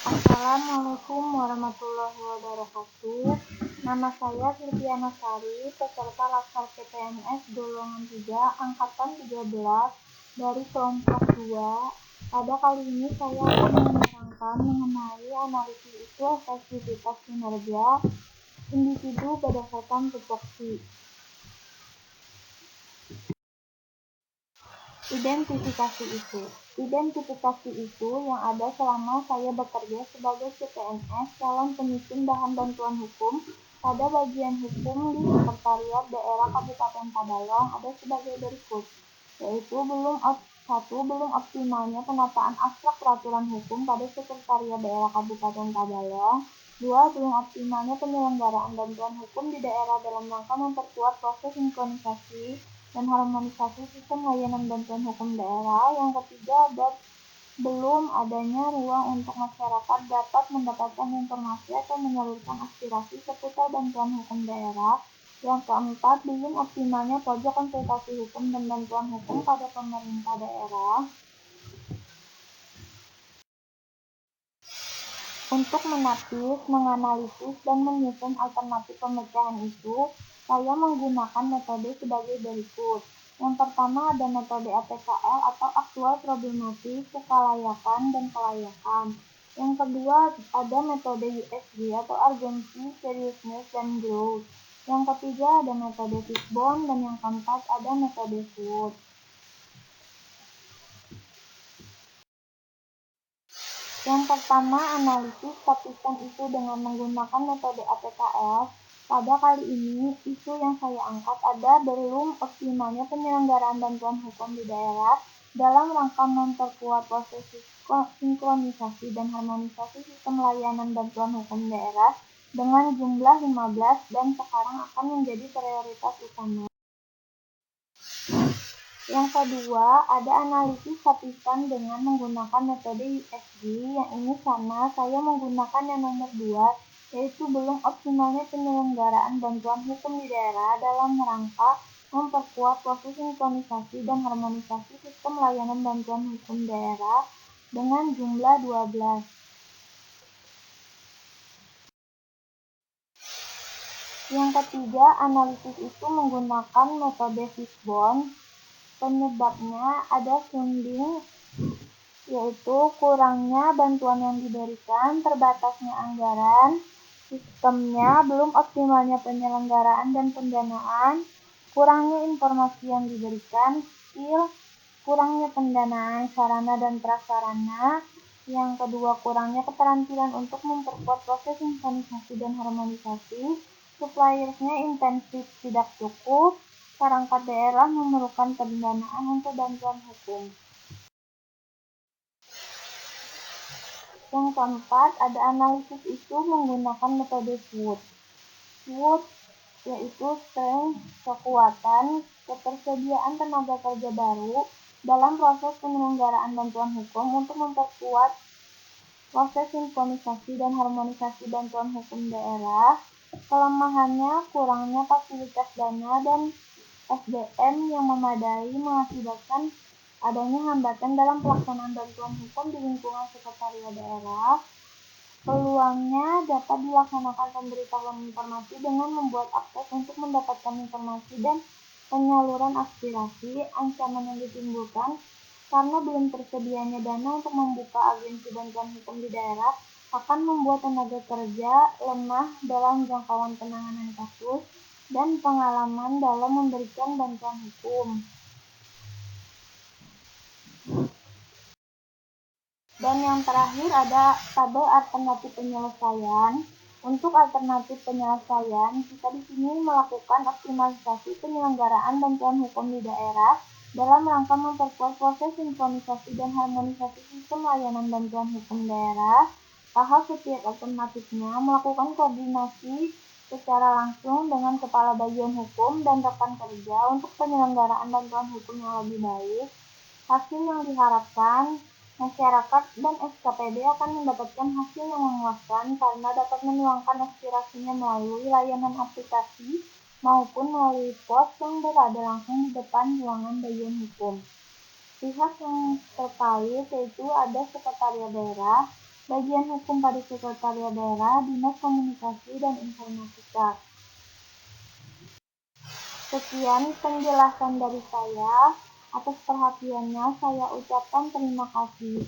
Assalamualaikum warahmatullahi wabarakatuh. Nama saya Silviana Sari, peserta Laskar CPNS Golongan 3 Angkatan 13 dari kelompok 2. Pada kali ini saya akan menerangkan mengenai analisis isu efektivitas kinerja individu berdasarkan tupoksi. Identifikasi isu yang ada selama saya bekerja sebagai CPNS dalam penyusun bahan bantuan hukum pada bagian hukum di Sekretariat Daerah Kabupaten Tabalong ada sebagai berikut, yaitu belum optimalnya penataan abstrak peraturan hukum pada Sekretariat Daerah Kabupaten Tabalong. 2. Belum optimalnya penyelenggaraan bantuan hukum di daerah dalam rangka memperkuat proses sinkronisasi dan harmonisasi sistem layanan bantuan hukum daerah. Yang ketiga, belum adanya ruang untuk masyarakat dapat mendapatkan informasi atau menyalurkan aspirasi seputar bantuan hukum daerah. Yang keempat, belum optimalnya pojok konsultasi hukum dan bantuan hukum pada pemerintah daerah. Untuk menapis, menganalisis, dan menyusun alternatif pemecahan isu, saya menggunakan metode sebagai berikut. Yang pertama ada metode APKL atau aktual problematik, kelayakan, dan kelayakan. Yang kedua ada metode USG atau urgency, seriousness, dan growth. Yang ketiga ada metode Fishbone, dan yang keempat ada metode SWOT. Yang pertama, analisis lapisan isu dengan menggunakan metode APKL. Pada kali ini, isu yang saya angkat ada belum optimalnya penyelenggaraan bantuan hukum di daerah dalam rangka memperkuat proses sinkronisasi dan harmonisasi sistem layanan bantuan hukum daerah dengan jumlah 15 dan sekarang akan menjadi prioritas utama. Yang kedua, ada analisis lapisan dengan menggunakan metode USG. Yang ini sama, saya menggunakan yang nomor 2, yaitu belum optimalnya penyelenggaraan bantuan hukum di daerah dalam rangka memperkuat proses sinkronisasi dan harmonisasi sistem layanan bantuan hukum daerah dengan jumlah 12. Yang ketiga, analisis itu menggunakan metode Fishbone. Penyebabnya ada funding, yaitu kurangnya bantuan yang diberikan, terbatasnya anggaran, sistemnya, belum optimalnya penyelenggaraan dan pendanaan, kurangnya informasi yang diberikan, skill, kurangnya pendanaan sarana dan prasarana. Yang kedua, kurangnya keterampilan untuk memperkuat proses sinkronisasi dan harmonisasi, suppliersnya intensif tidak cukup, perangkat daerah memerlukan pendanaan untuk bantuan hukum. Yang keempat, ada analisis isu menggunakan metode SWOT. SWOT yaitu strength, kekuatan, ketersediaan tenaga kerja baru dalam proses penyelenggaraan bantuan hukum untuk memperkuat proses sinkronisasi dan harmonisasi bantuan hukum daerah. Kelemahannya, kurangnya fasilitas dana dan SDM yang memadai mengakibatkan adanya hambatan dalam pelaksanaan bantuan hukum di lingkungan sekretariat daerah. Peluangnya dapat dilaksanakan pemberitahuan informasi dengan membuat akses untuk mendapatkan informasi dan penyaluran aspirasi. Ancaman yang ditimbulkan karena belum tersedianya dana untuk membuka agensi bantuan hukum di daerah akan membuat tenaga kerja lemah dalam jangkauan penanganan kasus dan pengalaman dalam memberikan bantuan hukum. Dan yang terakhir ada tabel alternatif penyelesaian. Untuk alternatif penyelesaian, kita di sini melakukan optimalisasi penyelenggaraan bantuan hukum di daerah dalam rangka memperkuat proses sinkronisasi dan harmonisasi sistem layanan bantuan hukum daerah. Tahap setiap alternatifnya melakukan koordinasi secara langsung dengan kepala bagian hukum dan rekan kerja untuk penyelenggaraan bantuan hukum yang lebih baik. Hasil yang diharapkan, masyarakat dan SKPD akan mendapatkan hasil yang memuaskan karena dapat menuangkan aspirasinya melalui layanan aplikasi maupun melalui pos yang berada langsung di depan ruangan bagian hukum. Pihak yang terkait yaitu ada sekretariat daerah, Bagian Hukum pada Sekretariat Daerah, Dinas Komunikasi dan Informatika. Sekian penjelasan dari saya. Atas perhatiannya saya ucapkan terima kasih.